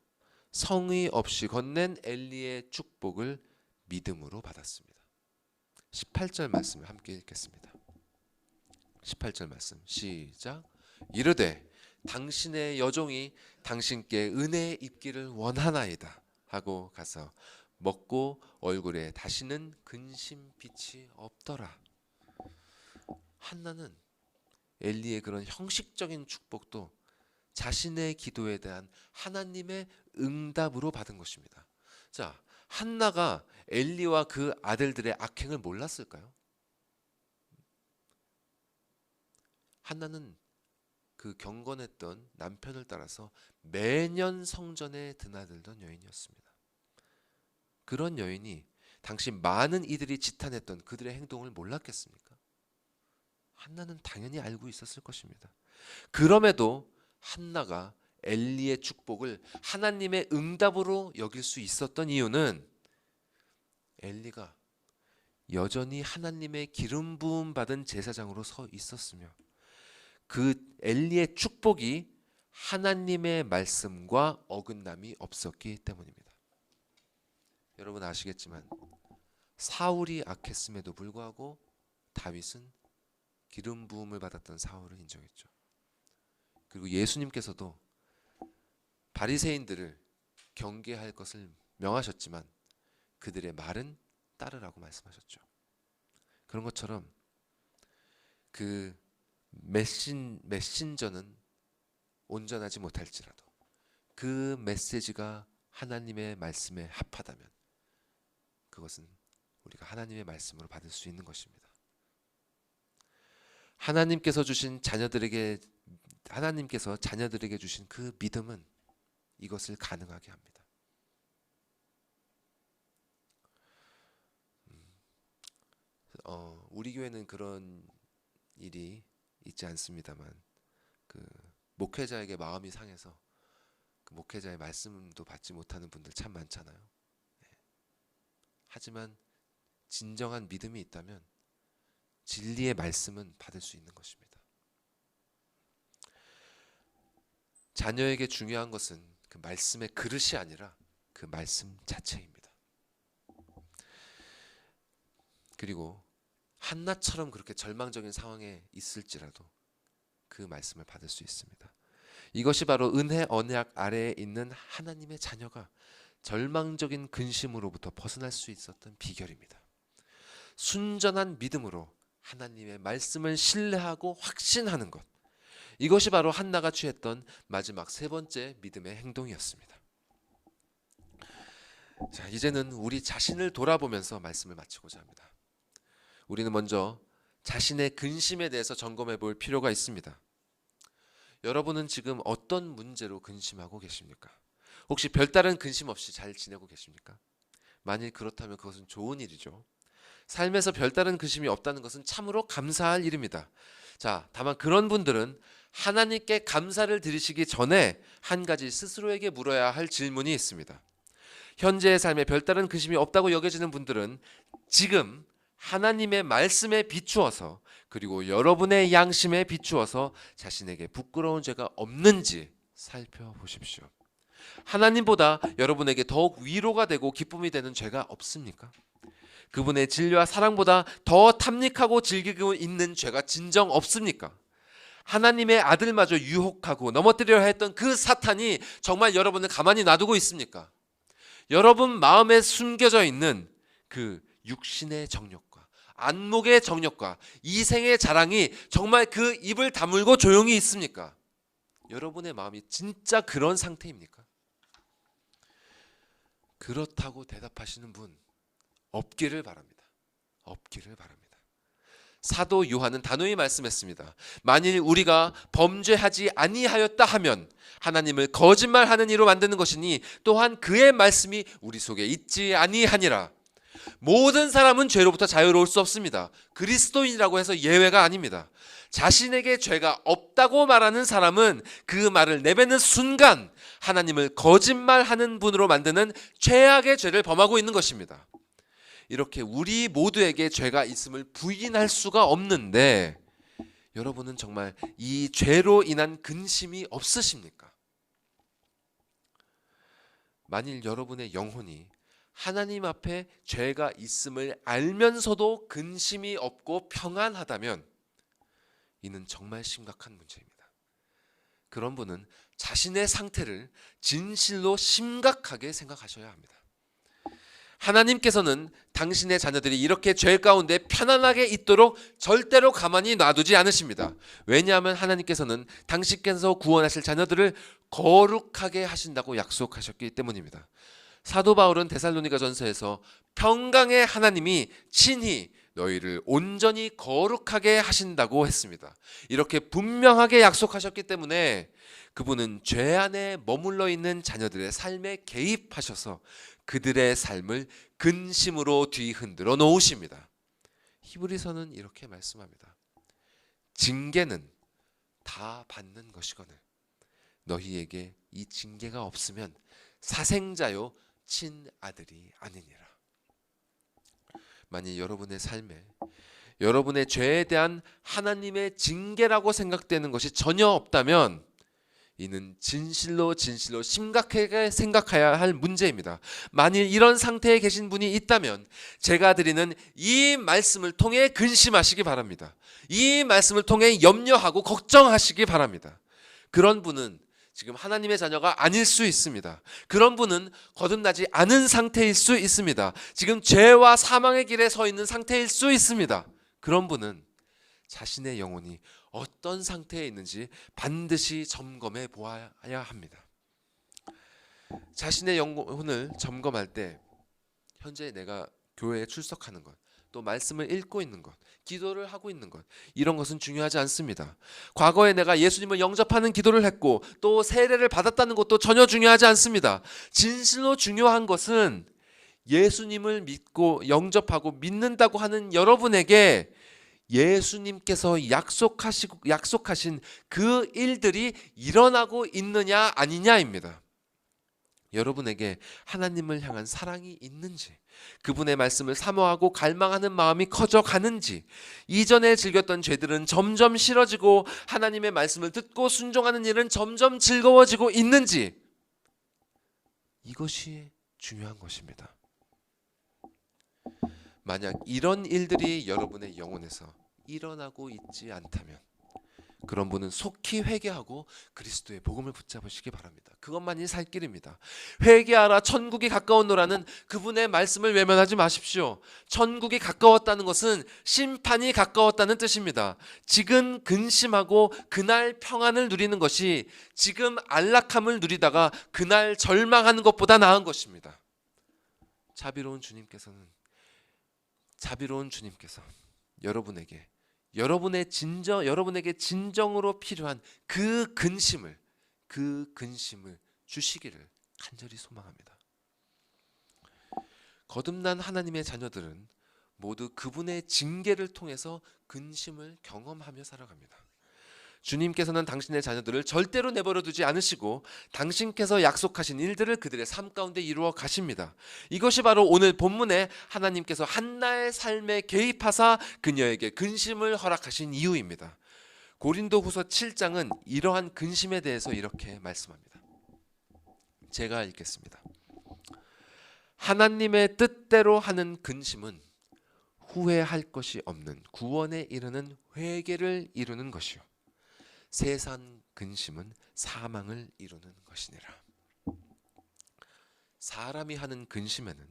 성의 없이 건넨 엘리의 축복을 믿음으로 받았습니다. 18절 말씀을 함께 읽겠습니다. 18절 말씀 시작. 이르되 당신의 여종이 당신께 은혜 입기를 원하나이다 하고 가서 먹고 얼굴에 다시는 근심 빛이 없더라. 한나는 엘리의 그런 형식적인 축복도 자신의 기도에 대한 하나님의 응답으로 받은 것입니다. 자, 한나가 엘리와 그 아들들의 악행을 몰랐을까요? 한나는 그 경건했던 남편을 따라서 매년 성전에 드나들던 여인이었습니다. 그런 여인이 당시 많은 이들이 지탄했던 그들의 행동을 몰랐겠습니까? 한나는 당연히 알고 있었을 것입니다. 그럼에도 한나가 엘리의 축복을 하나님의 응답으로 여길 수 있었던 이유는 엘리가 여전히 하나님의 기름 부음 받은 제사장으로 서 있었으며 그 엘리의 축복이 하나님의 말씀과 어긋남이 없었기 때문입니다. 여러분 아시겠지만 사울이 악했음에도 불구하고 다윗은 기름 부음을 받았던 사울을 인정했죠. 그리고 예수님께서도 바리새인들을 경계할 것을 명하셨지만 그들의 말은 따르라고 말씀하셨죠. 그런 것처럼 그 메신저는 온전하지 못할지라도 그 메시지가 하나님의 말씀에 합하다면 그것은 우리가 하나님의 말씀으로 받을 수 있는 것입니다. 하나님께서 자녀들에게 주신 그 믿음은 이것을 가능하게 합니다. 우리 교회는 그런 일이 있지 않습니다만 그 목회자에게 마음이 상해서 그 목회자의 말씀도 받지 못하는 분들 참 많잖아요. 네. 하지만 진정한 믿음이 있다면 진리의 말씀은 받을 수 있는 것입니다. 자녀에게 중요한 것은 그 말씀의 그릇이 아니라 그 말씀 자체입니다. 그리고 한나처럼 그렇게 절망적인 상황에 있을지라도 그 말씀을 받을 수 있습니다. 이것이 바로 은혜 언약 아래에 있는 하나님의 자녀가 절망적인 근심으로부터 벗어날 수 있었던 비결입니다. 순전한 믿음으로 하나님의 말씀을 신뢰하고 확신하는 것. 이것이 바로 한나가 취했던 마지막 세 번째 믿음의 행동이었습니다. 자, 이제는 우리 자신을 돌아보면서 말씀을 마치고자 합니다. 우리는 먼저 자신의 근심에 대해서 점검해 볼 필요가 있습니다. 여러분은 지금 어떤 문제로 근심하고 계십니까? 혹시 별다른 근심 없이 잘 지내고 계십니까? 만일 그렇다면 그것은 좋은 일이죠. 삶에서 별다른 근심이 없다는 것은 참으로 감사할 일입니다. 자, 다만 그런 분들은 하나님께 감사를 드리시기 전에 한 가지 스스로에게 물어야 할 질문이 있습니다. 현재의 삶에 별다른 근심이 없다고 여겨지는 분들은 지금 하나님의 말씀에 비추어서, 그리고 여러분의 양심에 비추어서 자신에게 부끄러운 죄가 없는지 살펴보십시오. 하나님보다 여러분에게 더욱 위로가 되고 기쁨이 되는 죄가 없습니까? 그분의 진리와 사랑보다 더 탐닉하고 즐기고 있는 죄가 진정 없습니까? 하나님의 아들마저 유혹하고 넘어뜨리려 했던 그 사탄이 정말 여러분을 가만히 놔두고 있습니까? 여러분 마음에 숨겨져 있는 그 육신의 정욕과 안목의 정욕과 이생의 자랑이 정말 그 입을 다물고 조용히 있습니까? 여러분의 마음이 진짜 그런 상태입니까? 그렇다고 대답하시는 분 없기를 바랍니다. 없기를 바랍니다. 사도 요한은 단호히 말씀했습니다. 만일 우리가 범죄하지 아니하였다 하면 하나님을 거짓말하는 이로 만드는 것이니 또한 그의 말씀이 우리 속에 있지 아니하니라. 모든 사람은 죄로부터 자유로울 수 없습니다. 그리스도인이라고 해서 예외가 아닙니다. 자신에게 죄가 없다고 말하는 사람은 그 말을 내뱉는 순간 하나님을 거짓말하는 분으로 만드는 최악의 죄를 범하고 있는 것입니다. 이렇게 우리 모두에게 죄가 있음을 부인할 수가 없는데 여러분은 정말 이 죄로 인한 근심이 없으십니까? 만일 여러분의 영혼이 하나님 앞에 죄가 있음을 알면서도 근심이 없고 평안하다면 이는 정말 심각한 문제입니다. 그런 분은 자신의 상태를 진실로 심각하게 생각하셔야 합니다. 하나님께서는 당신의 자녀들이 이렇게 죄 가운데 편안하게 있도록 절대로 가만히 놔두지 않으십니다. 왜냐하면 하나님께서는 당신께서 구원하실 자녀들을 거룩하게 하신다고 약속하셨기 때문입니다. 사도 바울은 데살로니가 전서에서 평강의 하나님이 친히 너희를 온전히 거룩하게 하신다고 했습니다. 이렇게 분명하게 약속하셨기 때문에 그분은 죄 안에 머물러 있는 자녀들의 삶에 개입하셔서 그들의 삶을 근심으로 뒤흔들어 놓으십니다. 히브리서는 이렇게 말씀합니다. 징계는 다 받는 것이거늘 너희에게 이 징계가 없으면 사생자요 친아들이 아니니라. 만일 여러분의 삶에 여러분의 죄에 대한 하나님의 징계라고 생각되는 것이 전혀 없다면 이는 진실로 심각하게 생각해야 할 문제입니다. 만일 이런 상태에 계신 분이 있다면 제가 드리는 이 말씀을 통해 근심하시기 바랍니다. 이 말씀을 통해 염려하고 걱정하시기 바랍니다. 그런 분은 지금 하나님의 자녀가 아닐 수 있습니다. 그런 분은 거듭나지 않은 상태일 수 있습니다. 지금 죄와 사망의 길에 서 있는 상태일 수 있습니다. 그런 분은 자신의 영혼이 어떤 상태에 있는지 반드시 점검해 보아야 합니다. 자신의 영혼을 점검할 때 현재 내가 교회에 출석하는 것, 또 말씀을 읽고 있는 것, 기도를 하고 있는 것, 이런 것은 중요하지 않습니다. 과거에 내가 예수님을 영접하는 기도를 했고 또 세례를 받았다는 것도 전혀 중요하지 않습니다. 진실로 중요한 것은 예수님을 믿고 영접하고 믿는다고 하는 여러분에게 예수님께서 약속하신 그 일들이 일어나고 있느냐 아니냐입니다. 여러분에게 하나님을 향한 사랑이 있는지, 그분의 말씀을 사모하고 갈망하는 마음이 커져가는지, 이전에 즐겼던 죄들은 점점 싫어지고 하나님의 말씀을 듣고 순종하는 일은 점점 즐거워지고 있는지, 이것이 중요한 것입니다. 만약 이런 일들이 여러분의 영혼에서 일어나고 있지 않다면 그런 분은 속히 회개하고 그리스도의 복음을 붙잡으시기 바랍니다. 그것만이 살 길입니다. 회개하라 천국이 가까웠노라는 그분의 말씀을 외면하지 마십시오. 천국이 가까웠다는 것은 심판이 가까웠다는 뜻입니다. 지금 근심하고 그날 평안을 누리는 것이 지금 안락함을 누리다가 그날 절망하는 것보다 나은 것입니다. 자비로운 주님께서 여러분에게 진정으로 필요한 그 근심을 주시기를 간절히 소망합니다. 거듭난 하나님의 자녀들은 모두 그분의 징계를 통해서 근심을 경험하며 살아갑니다. 주님께서는 당신의 자녀들을 절대로 내버려 두지 않으시고 당신께서 약속하신 일들을 그들의 삶 가운데 이루어 가십니다. 이것이 바로 오늘 본문에 하나님께서 한나의 삶에 개입하사 그녀에게 근심을 허락하신 이유입니다. 고린도후서 7장은 이러한 근심에 대해서 이렇게 말씀합니다. 제가 읽겠습니다. 하나님의 뜻대로 하는 근심은 후회할 것이 없는 구원에 이르는 회개를 이루는 것이요 세상 근심은 사망을 이루는 것이니라. 사람이 하는 근심에는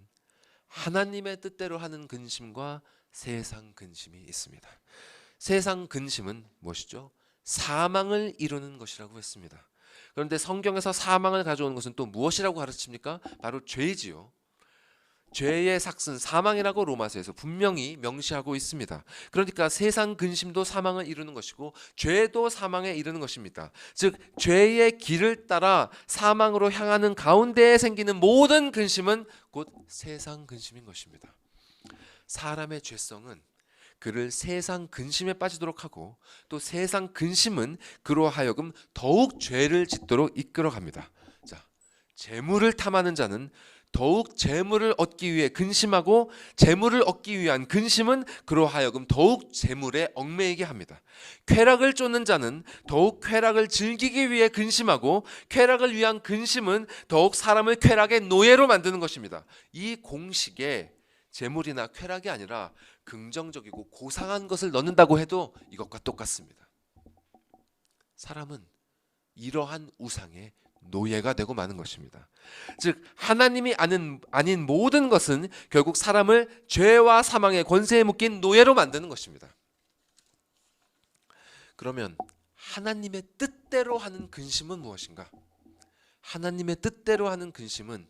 하나님의 뜻대로 하는 근심과 세상 근심이 있습니다. 세상 근심은 무엇이죠? 사망을 이루는 것이라고 했습니다. 그런데 성경에서 사망을 가져오는 것은 또 무엇이라고 가르칩니까? 바로 죄지요. 죄의 삭슨 사망이라고 로마서에서 분명히 명시하고 있습니다. 그러니까 세상 근심도 사망을 이루는 것이고 죄도 사망에 이르는 것입니다. 즉 죄의 길을 따라 사망으로 향하는 가운데에 생기는 모든 근심은 곧 세상 근심인 것입니다. 사람의 죄성은 그를 세상 근심에 빠지도록 하고 또 세상 근심은 그로 하여금 더욱 죄를 짓도록 이끌어갑니다. 자, 재물을 탐하는 자는 더욱 재물을 얻기 위해 근심하고 재물을 얻기 위한 근심은 그로 하여금 더욱 재물에 얽매이게 합니다. 쾌락을 쫓는 자는 더욱 쾌락을 즐기기 위해 근심하고 쾌락을 위한 근심은 더욱 사람을 쾌락의 노예로 만드는 것입니다. 이 공식에 재물이나 쾌락이 아니라 긍정적이고 고상한 것을 넣는다고 해도 이것과 똑같습니다. 사람은 이러한 우상의 노예가 되고 마는 것입니다. 즉 하나님이 아닌 모든 것은 결국 사람을 죄와 사망의 권세에 묶인 노예로 만드는 것입니다. 그러면 하나님의 뜻대로 하는 근심은 무엇인가? 하나님의 뜻대로 하는 근심은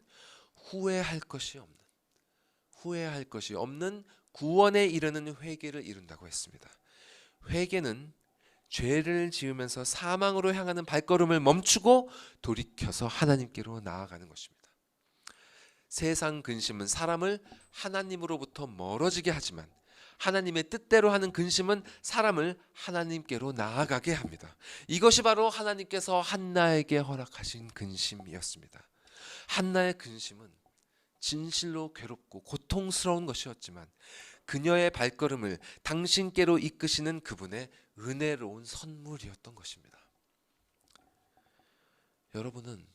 후회할 것이 없는 구원에 이르는 회개를 이룬다고 했습니다. 회개는 죄를 지으면서 사망으로 향하는 발걸음을 멈추고 돌이켜서 하나님께로 나아가는 것입니다. 세상 근심은 사람을 하나님으로부터 멀어지게 하지만 하나님의 뜻대로 하는 근심은 사람을 하나님께로 나아가게 합니다. 이것이 바로 하나님께서 한나에게 허락하신 근심이었습니다. 한나의 근심은 진실로 괴롭고 고통스러운 것이었지만 그녀의 발걸음을 당신께로 이끄시는 그분의 은혜로운 선물이었던 것입니다. 여러분은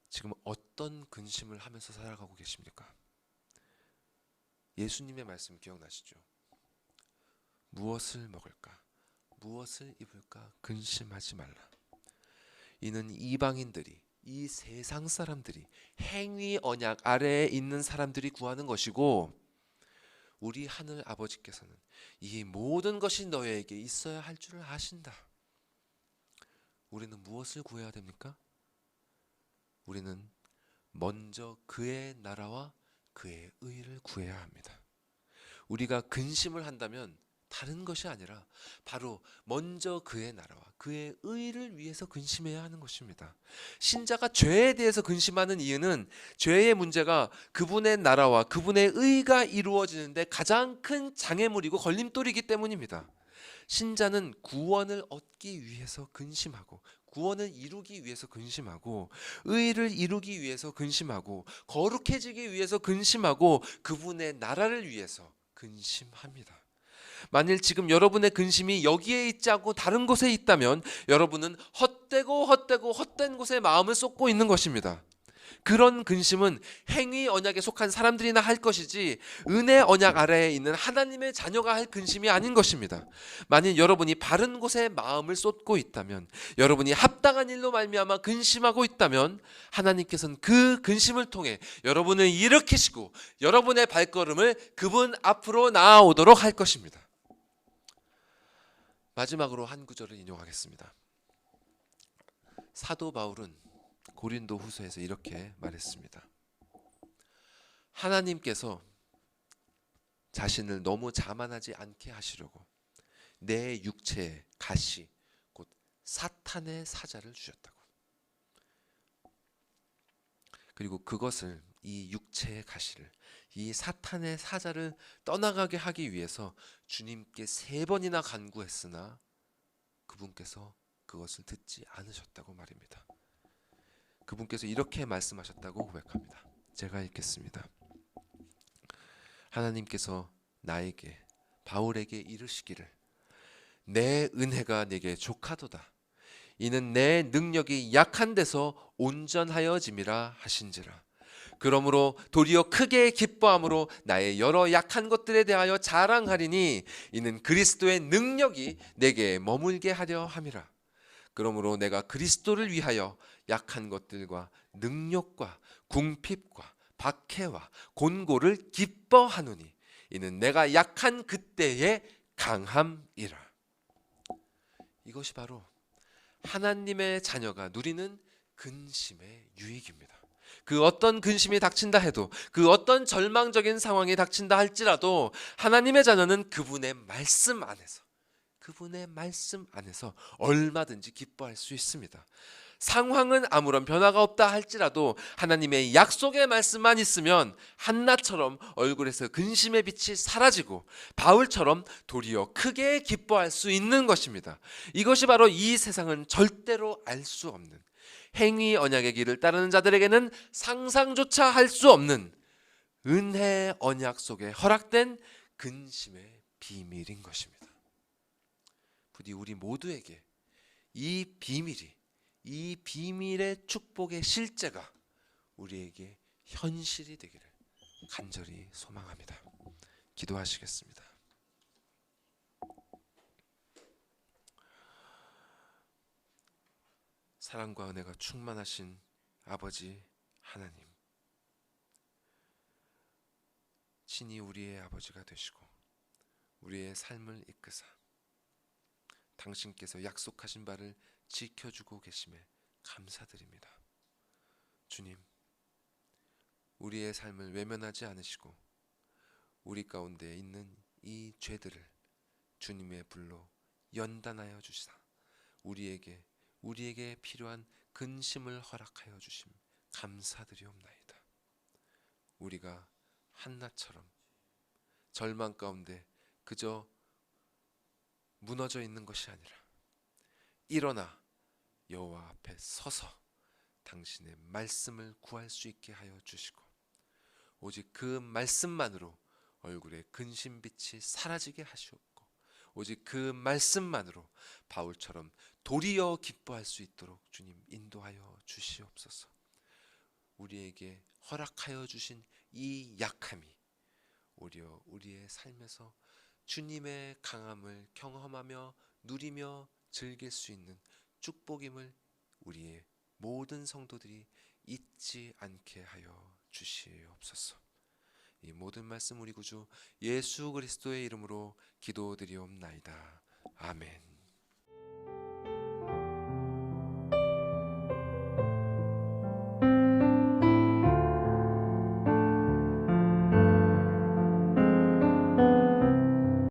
지금 어떤 근심을 하면서 살아가고 계십니까? 예수님의 말씀 기억나시죠? 무엇을 먹을까? 무엇을 입을까? 근심하지 말라. 이는 이방인들이 이 세상 사람들이 행위 언약 아래에 있는 사람들이 구하는 것이고 우리 하늘 아버지께서는 이 모든 것이 너희에게 있어야 할 줄을 아신다. 우리는 무엇을 구해야 됩니까? 우리는 먼저 그의 나라와 그의 의를 구해야 합니다. 우리가 근심을 한다면 다른 것이 아니라 바로 먼저 그의 나라와 그의 의를 위해서 근심해야 하는 것입니다. 신자가 죄에 대해서 근심하는 이유는 죄의 문제가 그분의 나라와 그분의 의가 이루어지는데 가장 큰 장애물이고 걸림돌이기 때문입니다. 신자는 구원을 얻기 위해서 근심하고 구원을 이루기 위해서 근심하고 의를 이루기 위해서 근심하고 거룩해지기 위해서 근심하고 그분의 나라를 위해서 근심합니다. 만일 지금 여러분의 근심이 여기에 있지 않고 다른 곳에 있다면 여러분은 헛된 곳에 마음을 쏟고 있는 것입니다. 그런 근심은 행위 언약에 속한 사람들이나 할 것이지 은혜 언약 아래에 있는 하나님의 자녀가 할 근심이 아닌 것입니다. 만일 여러분이 바른 곳에 마음을 쏟고 있다면, 여러분이 합당한 일로 말미암아 근심하고 있다면 하나님께서는 그 근심을 통해 여러분을 일으키시고 여러분의 발걸음을 그분 앞으로 나아오도록 할 것입니다. 마지막으로 한 구절을 인용하겠습니다. 사도 바울은 고린도 후서에서 이렇게 말했습니다. 하나님께서 자신을 너무 자만하지 않게 하시려고 내 육체에 가시 곧 사탄의 사자를 주셨다고. 그리고 그것을, 이 육체의 가시를, 이 사탄의 사자를 떠나가게 하기 위해서 주님께 3번이나 간구했으나 그분께서 그것을 듣지 않으셨다고 말입니다. 그분께서 이렇게 말씀하셨다고 고백합니다. 제가 읽겠습니다. 하나님께서 나에게, 바울에게 이르시기를 내 은혜가 네게 족하도다. 이는 내 능력이 약한 데서 온전하여짐이라 하신지라. 그러므로 도리어 크게 기뻐함으로 나의 여러 약한 것들에 대하여 자랑하리니 이는 그리스도의 능력이 내게 머물게 하려 함이라. 그러므로 내가 그리스도를 위하여 약한 것들과 능력과 궁핍과 박해와 곤고를 기뻐하노니 이는 내가 약한 그때의 강함이라. 이것이 바로 하나님의 자녀가 누리는 근심의 유익입니다. 그 어떤 근심이 닥친다 해도, 그 어떤 절망적인 상황이 닥친다 할지라도 하나님의 자녀는 그분의 말씀 안에서 얼마든지 기뻐할 수 있습니다. 상황은 아무런 변화가 없다 할지라도 하나님의 약속의 말씀만 있으면 한나처럼 얼굴에서 근심의 빛이 사라지고 바울처럼 도리어 크게 기뻐할 수 있는 것입니다. 이것이 바로 이 세상은 절대로 알 수 없는, 행위 언약의 길을 따르는 자들에게는 상상조차 할 수 없는 은혜 언약 속에 허락된 근심의 비밀인 것입니다. 부디 우리 모두에게 이 비밀의 축복의 실제가 우리에게 현실이 되기를 간절히 소망합니다. 기도하시겠습니다. 사랑과 은혜가 충만하신 아버지 하나님, 친히 우리의 아버지가 되시고 우리의 삶을 이끄사 당신께서 약속하신 바를 지켜주고 계심에 감사드립니다. 주님, 우리의 삶을 외면하지 않으시고 우리 가운데 있는 이 죄들을 주님의 불로 연단하여 주시사 우리에게 필요한 근심을 허락하여 주심 감사드리옵나이다. 우리가 한나처럼 절망 가운데 그저 무너져 있는 것이 아니라 일어나 여호와 앞에 서서 당신의 말씀을 구할 수 있게 하여 주시고 오직 그 말씀만으로 얼굴에 근심빛이 사라지게 하시옵고 오직 그 말씀만으로 바울처럼 도리어 기뻐할 수 있도록 주님 인도하여 주시옵소서. 우리에게 허락하여 주신 이 약함이 오히려 우리의 삶에서 주님의 강함을 경험하며 누리며 즐길 수 있는 축복임을 우리의 모든 성도들이 잊지 않게 하여 주시옵소서. 이 모든 말씀 우리 구주 예수 그리스도의 이름으로 기도드리옵나이다. 아멘.